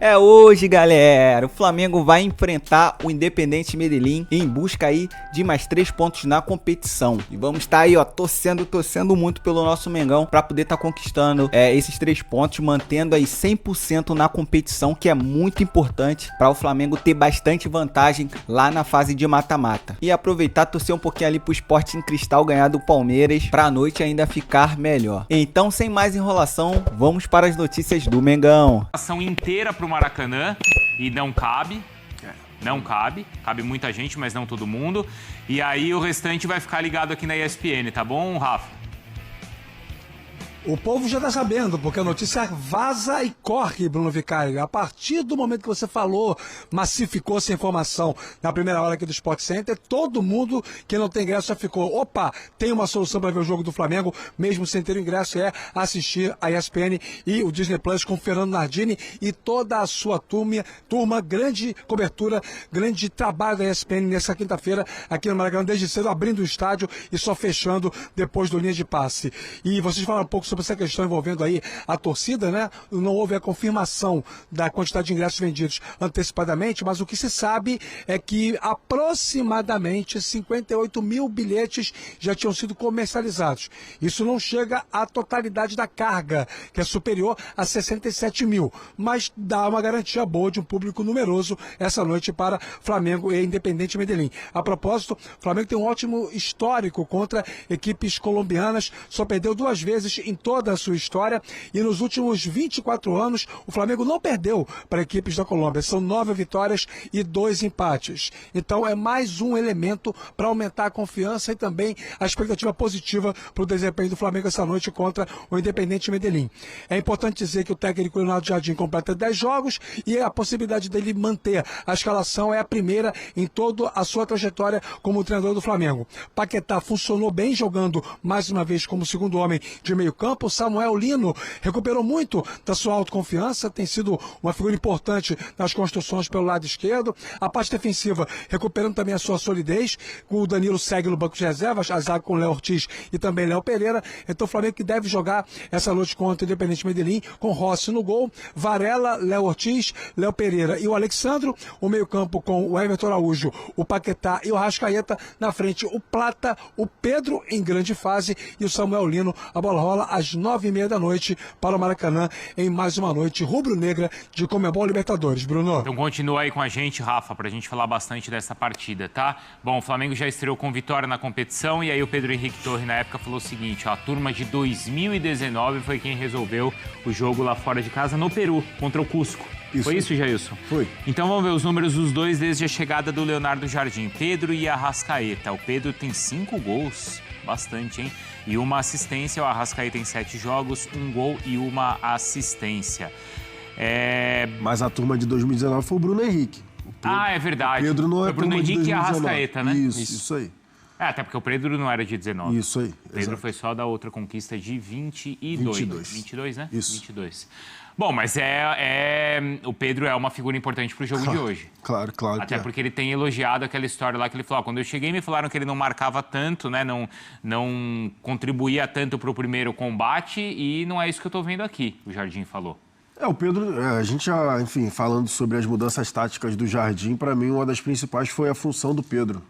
É hoje, galera. O Flamengo vai enfrentar o Independente Medellín em busca aí de mais 3 pontos na competição. E vamos estar aí, ó, torcendo muito pelo nosso Mengão para poder estar conquistando esses 3 pontos, mantendo aí 100% na competição, que é muito importante para o Flamengo ter bastante vantagem lá na fase de mata-mata. E aproveitar, torcer um pouquinho ali pro Sporting Cristal ganhar do Palmeiras para a noite ainda ficar melhor. Então, sem mais enrolação, vamos para as notícias do Mengão. Ação inteira pro Maracanã e não cabe. Não cabe. Cabe muita gente, mas não todo mundo. E aí o restante vai ficar ligado aqui na ESPN, tá bom, Rafa? O povo já está sabendo, porque a notícia vaza e corre, Bruno Vicário. A partir do momento que você falou, massificou essa informação na primeira hora aqui do Sport Center, todo mundo que não tem ingresso já ficou, opa, tem uma solução para ver o jogo do Flamengo, mesmo sem ter ingresso, é assistir a ESPN e o Disney Plus com o Fernando Nardini e toda a sua turma, grande cobertura, grande trabalho da ESPN nessa quinta-feira aqui no Maracanã, desde cedo, abrindo o estádio e só fechando depois do linha de passe. E vocês falaram um pouco sobre essa questão envolvendo aí a torcida, né? Não houve a confirmação da quantidade de ingressos vendidos antecipadamente, mas o que se sabe é que aproximadamente 58 mil bilhetes já tinham sido comercializados. Isso não chega à totalidade da carga, que é superior a 67 mil, mas dá uma garantia boa de um público numeroso essa noite para Flamengo e Independente Medellín. A propósito, o Flamengo tem um ótimo histórico contra equipes colombianas, só perdeu 2 vezes em toda a sua história, e nos últimos 24 anos o Flamengo não perdeu para equipes da Colômbia. São 9 vitórias e 2 empates. Então é mais um elemento para aumentar a confiança e também a expectativa positiva para o desempenho do Flamengo essa noite contra o Independente Medellín. É importante dizer que o técnico Leonardo Jardim completa 10 jogos e a possibilidade dele manter a escalação é a primeira em toda a sua trajetória como treinador do Flamengo. Paquetá funcionou bem jogando mais uma vez como segundo homem de meio campo. Samuel Lino recuperou muito da sua autoconfiança, tem sido uma figura importante nas construções pelo lado esquerdo. A parte defensiva recuperando também a sua solidez. O Danilo segue no banco de reservas, a zaga com Léo Ortiz e também Léo Pereira. Então o Flamengo que deve jogar essa noite contra o Independente Medellín com Rossi no gol, Varela, Léo Ortiz, Léo Pereira e o Alexandro. O meio-campo com o Everton Araújo, o Paquetá e o Arrascaeta. Na frente o Plata, o Pedro em grande fase e o Samuel Lino. A bola rola às 9h30 da noite para o Maracanã em mais uma noite rubro-negra de Conmebol Libertadores. Bruno. Então continua aí com a gente, Rafa, para a gente falar bastante dessa partida, tá? Bom, o Flamengo já estreou com vitória na competição e aí o Pedro Henrique Torre na época falou o seguinte, ó, a turma de 2019 foi quem resolveu o jogo lá fora de casa no Peru, contra o Cusco. Isso. Foi isso, Jailson? Foi. Então vamos ver os números dos dois desde a chegada do Leonardo Jardim, Pedro e Arrascaeta. O Pedro tem 5 gols, bastante, hein? E uma assistência, o Arrascaeta tem 7 jogos, 1 gol e uma assistência. Mas a turma de 2019 foi o Bruno Henrique. É verdade. O Pedro não é o Bruno Henrique e Arrascaeta, né? Isso aí. Até porque o Pedro não era de 19. Isso aí. O Pedro exato. Foi só da outra conquista de 22. 22, né? Isso. 22. Bom, mas o Pedro é uma figura importante para o jogo de hoje. Claro. Até porque ele tem elogiado aquela história lá que ele falou, quando eu cheguei me falaram que ele não marcava tanto, né? Não contribuía tanto para o primeiro combate e não é isso que eu estou vendo aqui, o Jardim falou. O Pedro, a gente já, enfim, falando sobre as mudanças táticas do Jardim, para mim uma das principais foi a função do Pedro.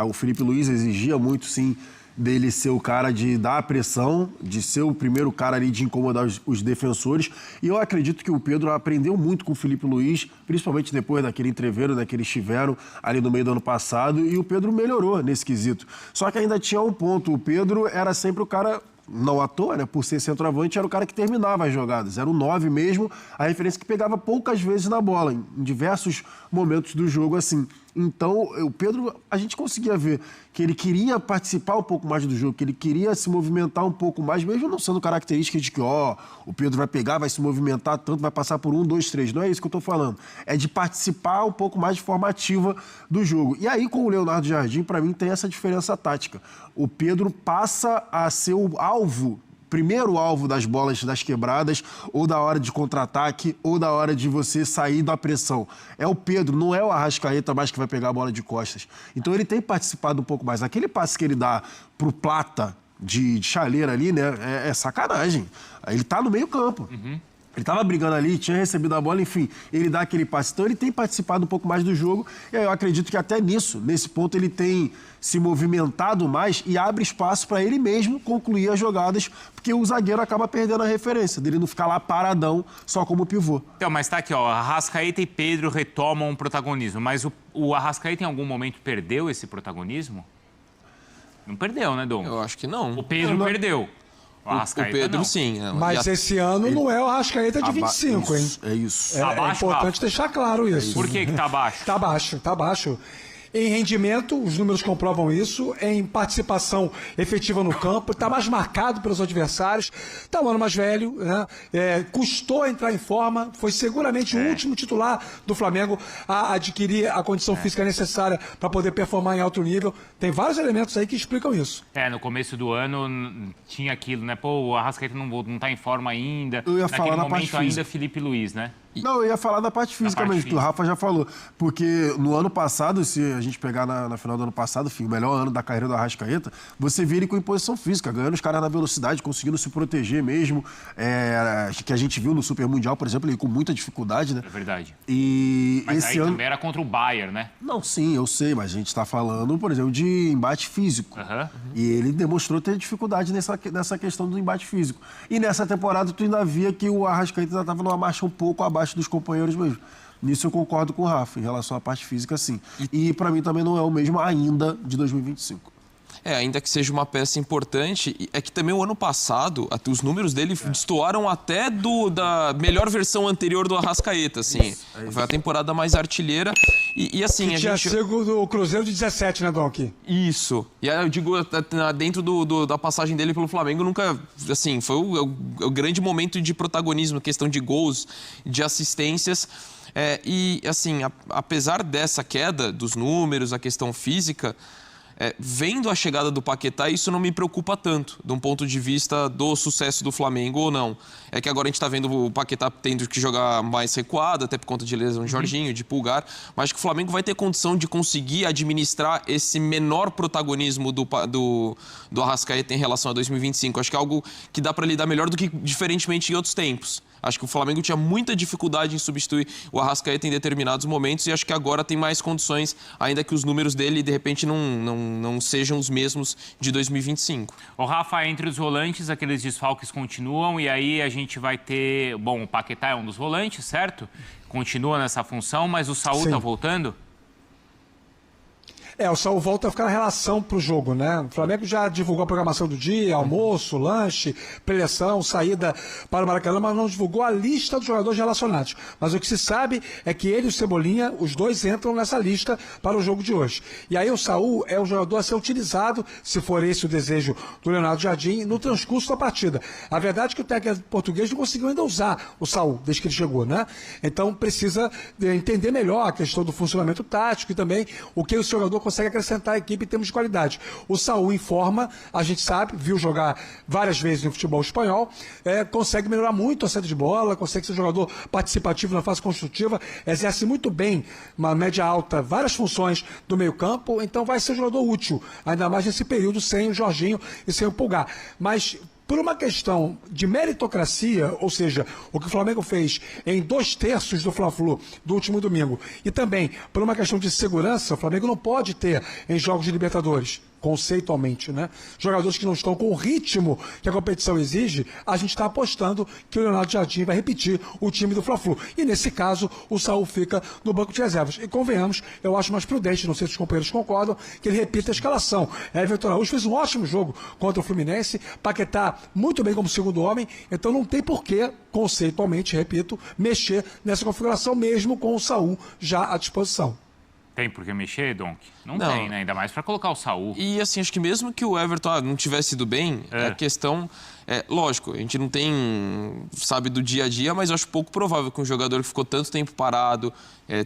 O Felipe Luiz exigia muito, sim, dele ser o cara de dar a pressão, de ser o primeiro cara ali de incomodar os defensores. E eu acredito que o Pedro aprendeu muito com o Felipe Luiz, principalmente depois daquele entreveiro, né, que eles tiveram ali no meio do ano passado, e o Pedro melhorou nesse quesito. Só que ainda tinha um ponto, o Pedro era sempre o cara... Não à toa, né? Por ser centroavante, era o cara que terminava as jogadas. Era o 9 mesmo, a referência que pegava poucas vezes na bola, em diversos momentos do jogo, assim. Então, o Pedro, a gente conseguia ver que ele queria participar um pouco mais do jogo, que ele queria se movimentar um pouco mais, mesmo não sendo característica de que, o Pedro vai pegar, vai se movimentar tanto, vai passar por 1, 2, 3. Não é isso que eu tô falando. É de participar um pouco mais de forma ativa do jogo. E aí, com o Leonardo Jardim, para mim, tem essa diferença tática. O Pedro passa a ser o alvo, primeiro alvo das bolas das quebradas, ou da hora de contra-ataque, ou da hora de você sair da pressão. É o Pedro, não é o Arrascaeta mais que vai pegar a bola de costas. Então ele tem participado um pouco mais. Aquele passe que ele dá pro Plata de chaleira ali, né, é sacanagem. Ele tá no meio campo. Ele estava brigando ali, tinha recebido a bola, enfim, ele dá aquele passe. Então ele tem participado um pouco mais do jogo. E eu acredito que até nesse ponto, ele tem se movimentado mais e abre espaço para ele mesmo concluir as jogadas, porque o zagueiro acaba perdendo a referência, dele não ficar lá paradão só como pivô. Então, mas tá aqui, ó, Arrascaeta e Pedro retomam o protagonismo, mas o Arrascaeta em algum momento perdeu esse protagonismo? Não perdeu, né, Dom? Eu acho que não. O Pedro perdeu. O Pedro, não. sim. Mas esse ano não é o Arrascaeta de 25, hein? É isso. É Abaixo, importante Rafa? deixar claro isso. Por que tá baixo? Tá baixo, tá baixo. Em rendimento, os números comprovam isso. Em participação efetiva no campo, está mais marcado pelos adversários. Está um ano mais velho, né? Custou entrar em forma. Foi seguramente o último titular do Flamengo a adquirir a condição física necessária para poder performar em alto nível. Tem vários elementos aí que explicam isso. No começo do ano tinha aquilo, né? Pô, o Arrascaeta não tá em forma ainda. Eu ia Naquele falar na momento parte ainda física. Felipe Luiz, né? Não, eu ia falar da parte física mesmo, que o Rafa já falou. Porque no ano passado, se a gente pegar na final do ano passado, enfim, o melhor ano da carreira do Arrascaeta, você vê ele com imposição física, ganhando os caras na velocidade, conseguindo se proteger mesmo. Que a gente viu no Super Mundial, por exemplo, ele com muita dificuldade, né? É verdade. E Mas esse aí ano... também era contra o Bayern, né? Não, sim, eu sei, mas a gente está falando, por exemplo, de embate físico. E ele demonstrou ter dificuldade nessa questão do embate físico. E nessa temporada, tu ainda via que o Arrascaeta ainda estava numa marcha um pouco abaixo dos companheiros mesmo. Nisso eu concordo com o Rafa, em relação à parte física, sim. E para mim também não é o mesmo ainda de 2025. Ainda que seja uma peça importante, é que também o ano passado, os números dele destoaram até da melhor versão anterior do Arrascaeta, assim. Foi a temporada mais artilheira. E assim, que tinha sido do Cruzeiro de 17, né, Donk? Isso. E aí eu digo, dentro da passagem dele pelo Flamengo, nunca, assim, foi o grande momento de protagonismo, questão de gols, de assistências. E assim, apesar dessa queda dos números, a questão física, vendo a chegada do Paquetá, isso não me preocupa tanto, de um ponto de vista do sucesso do Flamengo ou não. É que agora a gente está vendo o Paquetá tendo que jogar mais recuado, até por conta de lesão de Jorginho, de Pulgar, mas acho que o Flamengo vai ter condição de conseguir administrar esse menor protagonismo do Arrascaeta em relação a 2025. Acho que é algo que dá para lidar melhor do que diferentemente em outros tempos. Acho que o Flamengo tinha muita dificuldade em substituir o Arrascaeta em determinados momentos e acho que agora tem mais condições, ainda que os números dele, de repente, não sejam os mesmos de 2025. O Rafa, entre os volantes, aqueles desfalques continuam e aí a gente vai ter... Bom, o Paquetá é um dos volantes, certo? Continua nessa função, mas o Saúl tá voltando? O Saúl volta a ficar na relação para o jogo, né? O Flamengo já divulgou a programação do dia, almoço, lanche, preleção, saída para o Maracanã, mas não divulgou a lista dos jogadores relacionados. Mas o que se sabe é que ele e o Cebolinha, os dois entram nessa lista para o jogo de hoje. E aí o Saúl é o jogador a ser utilizado, se for esse o desejo do Leonardo Jardim, no transcurso da partida. A verdade é que o técnico português não conseguiu ainda usar o Saúl desde que ele chegou, né? Então precisa entender melhor a questão do funcionamento tático e também o que o jogador consegue acrescentar à equipe em termos de qualidade. O Saúl em forma, a gente sabe, viu jogar várias vezes no futebol espanhol, consegue melhorar muito a saída de bola, consegue ser um jogador participativo na fase construtiva, exerce muito bem uma média alta, várias funções do meio campo, então vai ser um jogador útil, ainda mais nesse período sem o Jorginho e sem o Pulgar. Mas por uma questão de meritocracia, ou seja, o que o Flamengo fez em 2/3 do Fla-Flu do último domingo, e também por uma questão de segurança, o Flamengo não pode ter em jogos de Libertadores, conceitualmente, né? Jogadores que não estão com o ritmo que a competição exige, a gente está apostando que o Leonardo Jardim vai repetir o time do Fla-Flu. E nesse caso, o Saúl fica no banco de reservas. E convenhamos, eu acho mais prudente, não sei se os companheiros concordam, que ele repita a escalação. Everton Araújo fez um ótimo jogo contra o Fluminense, Paquetá muito bem como segundo homem, então não tem porquê, conceitualmente, repito, mexer nessa configuração mesmo com o Saúl já à disposição. Tem por que mexer, Donk? Não tem, né? Ainda mais para colocar o Saúl. E assim, acho que mesmo que o Everton não tivesse ido bem, a questão... lógico, a gente não sabe do dia a dia, mas eu acho pouco provável que um jogador que ficou tanto tempo parado,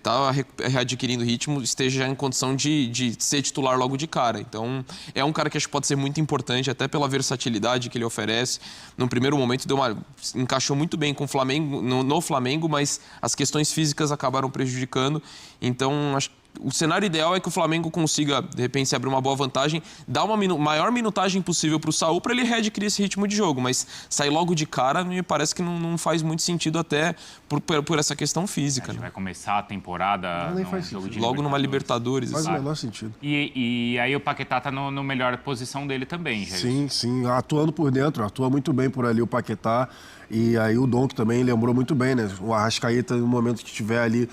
tá readquirindo ritmo, esteja já em condição de ser titular logo de cara. Então, é um cara que acho que pode ser muito importante, até pela versatilidade que ele oferece. No primeiro momento, encaixou muito bem com o Flamengo, no Flamengo, mas as questões físicas acabaram prejudicando. Então, acho que o cenário ideal é que o Flamengo consiga, de repente, se abrir uma boa vantagem, dar uma maior minutagem possível para o Saúl para ele readquirir esse ritmo de jogo. jogo, mas sair logo de cara me parece que não faz muito sentido até por essa questão física. A gente né? vai começar a temporada nem no faz jogo de Logo numa Libertadores. Faz o assim. menor sentido. E aí o Paquetá tá no melhor posição dele também, Jair. Sim, sim, atuando por dentro, atua muito bem por ali o Paquetá. E aí o Donk também lembrou muito bem, né? O Arrascaeta, no momento que tiver ali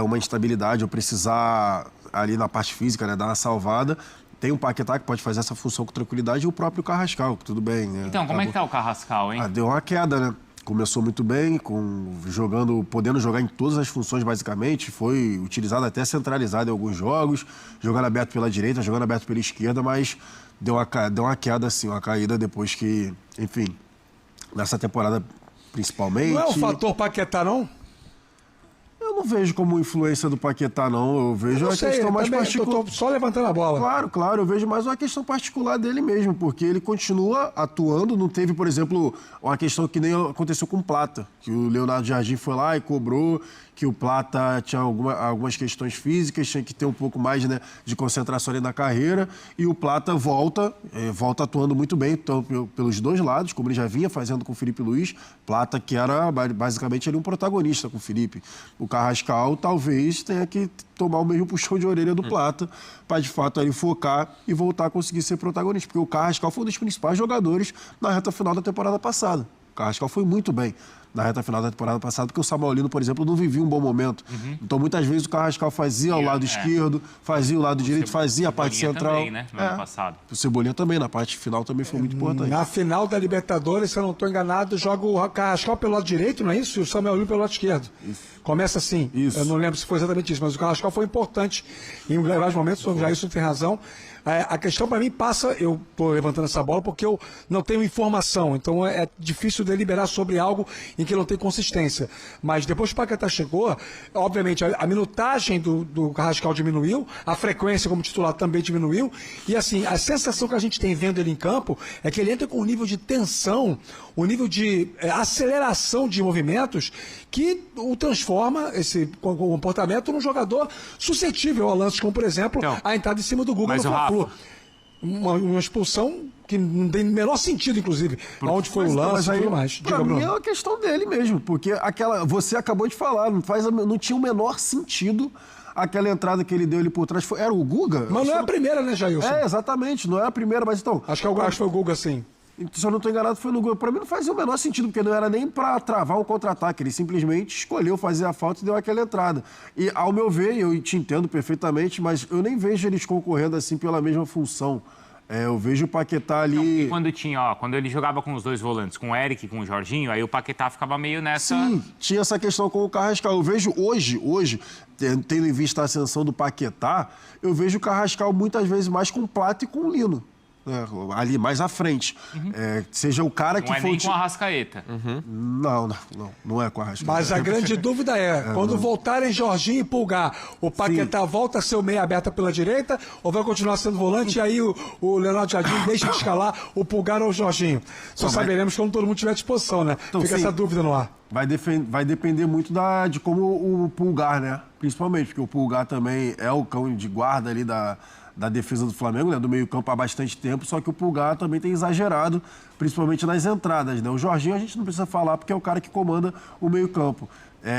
uma instabilidade ou precisar ali na parte física, né, dar uma salvada, tem um Paquetá que pode fazer essa função com tranquilidade e o próprio Carrascal, que tudo bem, né? Então, como é que tá o Carrascal, hein? Deu uma queda, né? Começou muito bem, podendo jogar em todas as funções, basicamente. Foi utilizado até centralizado em alguns jogos, jogando aberto pela direita, jogando aberto pela esquerda, mas deu uma queda, assim, uma caída depois que, enfim, nessa temporada principalmente. Não é o fator Paquetá, não? Eu não vejo como influência do Paquetá, não. Eu vejo a questão mais particular. Eu tô só levantando a bola. Claro, eu vejo mais uma questão particular dele mesmo, porque ele continua atuando, não teve, por exemplo, uma questão que nem aconteceu com o Plata, que o Leonardo Jardim foi lá e cobrou que o Plata tinha algumas questões físicas, tinha que ter um pouco mais, né, de concentração ali na carreira, e o Plata volta atuando muito bem, então, pelos dois lados, como ele já vinha fazendo com o Felipe Luiz, Plata que era basicamente ali um protagonista com o Felipe. O Carrascal talvez tenha que tomar o mesmo puxão de orelha do Plata para, de fato, ali focar e voltar a conseguir ser protagonista, porque o Carrascal foi um dos principais jogadores na reta final da temporada passada. O Carrascal foi muito bem na reta final da temporada passada, porque o Samuelino, por exemplo, não vivia um bom momento. Então, muitas vezes, o Carrascal fazia o lado esquerdo, fazia o lado direito, fazia a parte central. Também, né? No ano passado. O Cebolinha também, na parte final, também foi muito importante. Na final da Libertadores, se eu não estou enganado, joga o Carrascal pelo lado direito, não é isso? E o Samuelino pelo lado esquerdo. Isso. Começa assim. Isso. Eu não lembro se foi exatamente isso, mas o Carrascal foi importante em vários momentos, o Jair tem razão. A questão para mim passa, eu estou levantando essa bola porque eu não tenho informação, então é difícil deliberar sobre algo em que não tem consistência. Mas depois que o Paquetá chegou, obviamente a minutagem do Carrascal diminuiu, a frequência como titular também diminuiu, e assim, a sensação que a gente tem vendo ele em campo é que ele entra com um nível de tensão, um nível de aceleração de movimentos que o transforma, esse comportamento, num jogador suscetível a lances como, por exemplo, então, a entrada em cima do Guga no Fla-Flu. Uma expulsão que não tem o menor sentido, inclusive, onde foi o lance e tudo mais. Pra mim é uma questão dele mesmo, porque você acabou de falar, não tinha o menor sentido aquela entrada que ele deu ali por trás. Era o Guga? Mas não é a primeira, né, Jailson? Exatamente, não é a primeira, mas então... Acho que foi o Guga, sim. Se eu não estou enganado, foi no gol. Para mim não fazia o menor sentido, porque não era nem para travar um contra-ataque. Ele simplesmente escolheu fazer a falta e deu aquela entrada. E, ao meu ver, eu te entendo perfeitamente, mas eu nem vejo eles concorrendo assim pela mesma função. Eu vejo o Paquetá ali... Então, quando ele jogava com os dois volantes, com o Eric e com o Jorginho, aí o Paquetá ficava meio nessa... Sim, tinha essa questão com o Carrascal. Eu vejo hoje, tendo em vista a ascensão do Paquetá, eu vejo o Carrascal muitas vezes mais com o Plata e com o Lino. Ali mais à frente. Seja o cara que for... Não é nem com a Arrascaeta. Não é com a Arrascaeta. Mas a grande dúvida quando voltarem Jorginho e Pulgar, o Paquetá volta a ser o meia aberta pela direita ou vai continuar sendo volante e aí o Leonardo Jardim deixa de escalar o Pulgar ou o Jorginho? Só saberemos quando todo mundo tiver à disposição, né? Então, fica essa dúvida no ar. Vai depender muito de como o Pulgar, né? Principalmente, porque o Pulgar também é o cão de guarda ali da defesa do Flamengo, né, do meio-campo há bastante tempo, só que o Pulgar também tem exagerado, principalmente nas entradas, né? O Jorginho a gente não precisa falar porque é o cara que comanda o meio-campo.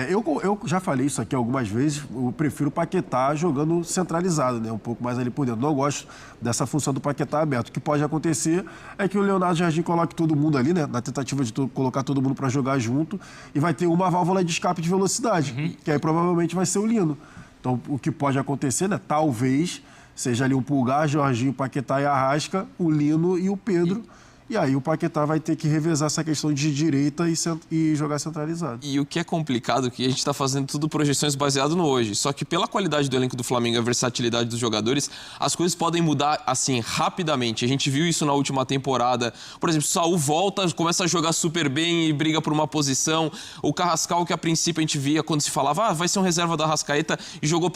Eu já falei isso aqui algumas vezes, eu prefiro o Paquetá jogando centralizado, né? Um pouco mais ali por dentro. Não gosto dessa função do Paquetá aberto. O que pode acontecer é que o Leonardo Jardim coloque todo mundo ali, né? Na tentativa de colocar todo mundo para jogar junto, e vai ter uma válvula de escape de velocidade, que aí provavelmente vai ser o Lino. Então, o que pode acontecer, né? Talvez seja ali o Pulgar, Jorginho, Paquetá e Arrasca, o Lino e o Pedro. E aí o Paquetá vai ter que revezar essa questão de direita e jogar centralizado. E o que é complicado é que a gente está fazendo tudo projeções baseado no hoje. Só que pela qualidade do elenco do Flamengo e a versatilidade dos jogadores, as coisas podem mudar assim rapidamente. A gente viu isso na última temporada. Por exemplo, o Saul volta, começa a jogar super bem e briga por uma posição. O Carrascal, que a princípio a gente via quando se falava vai ser um reserva da Arrascaeta, e jogou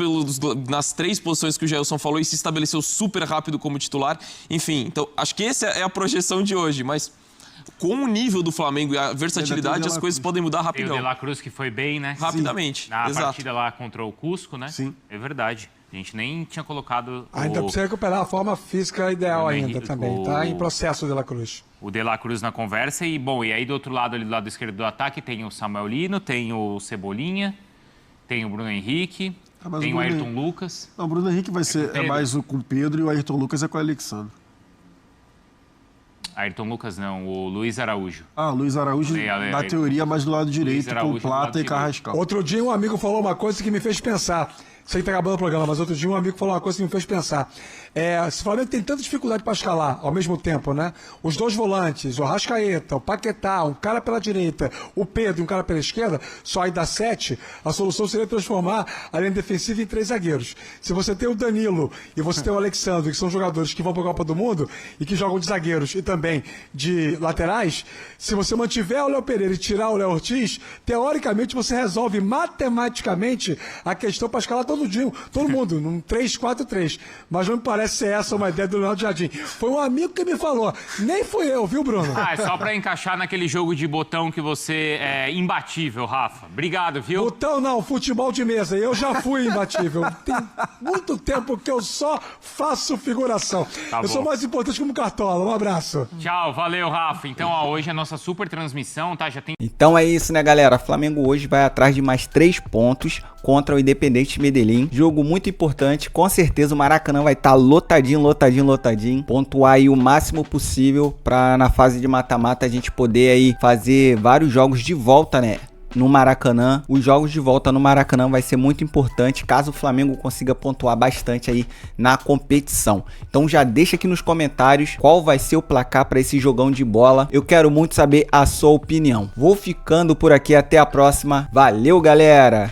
nas 3 posições que o Jailson falou e se estabeleceu super rápido como titular. Enfim, então acho que essa é a projeção de hoje, mas com o nível do Flamengo e a versatilidade, as coisas podem mudar rapidão. Tem o De La Cruz que foi bem, né? Rapidamente. Na Exato. partida lá contra o Cusco, né? Sim. É verdade. A gente nem tinha colocado Ainda precisa recuperar a forma física ideal ainda também. Tá em processo, De La Cruz. O De La Cruz na conversa. E, bom, e aí do outro lado, ali do lado esquerdo do ataque, tem o Samuel Lino, tem o Cebolinha, tem o Bruno Henrique, tem o Ayrton Lucas. Não, o Bruno Henrique vai ser mais com o Pedro e o Ayrton Lucas é com o Alexandre. Ayrton Lucas não, o Luiz Araújo. Luiz Araújo, na teoria, mais do lado direito, com Plata e Carrascal. Outro dia um amigo falou uma coisa que me fez pensar. Sei que tá acabando o programa, mas outro dia um amigo falou uma coisa que me fez pensar. Se o Flamengo tem tanta dificuldade para escalar ao mesmo tempo, né? Os dois volantes, o Arrascaeta, o Paquetá, um cara pela direita, o Pedro e um cara pela esquerda, só aí dá 7, a solução seria transformar a linha defensiva em 3 zagueiros. Se você tem o Danilo e você tem o Alexandre, que são jogadores que vão para a Copa do Mundo e que jogam de zagueiros e também de laterais, se você mantiver o Léo Pereira e tirar o Léo Ortiz, teoricamente você resolve matematicamente a questão para escalar todo mundo, num 3-4-3. Mas não me parece ser essa uma ideia do Leonardo Jardim. Foi um amigo que me falou. Nem fui eu, viu, Bruno? É só pra encaixar naquele jogo de botão que você é imbatível, Rafa. Obrigado, viu? Botão não, futebol de mesa. Eu já fui imbatível. Tem muito tempo que eu só faço figuração. Eu sou mais importante como Cartola. Um abraço. Tchau, valeu, Rafa. Então, hoje é a nossa super transmissão, tá? Já tem... Então é isso, né, galera? Flamengo hoje vai atrás de mais 3 pontos contra o Independente Medellín. Jogo muito importante. Com certeza o Maracanã vai estar lotadinho. Pontuar aí o máximo possível para na fase de mata-mata a gente poder aí fazer vários jogos de volta, né? No Maracanã, os jogos de volta no Maracanã vai ser muito importante caso o Flamengo consiga pontuar bastante aí na competição. Então já deixa aqui nos comentários qual vai ser o placar para esse jogão de bola. Eu quero muito saber a sua opinião. Vou ficando por aqui, até a próxima. Valeu, galera!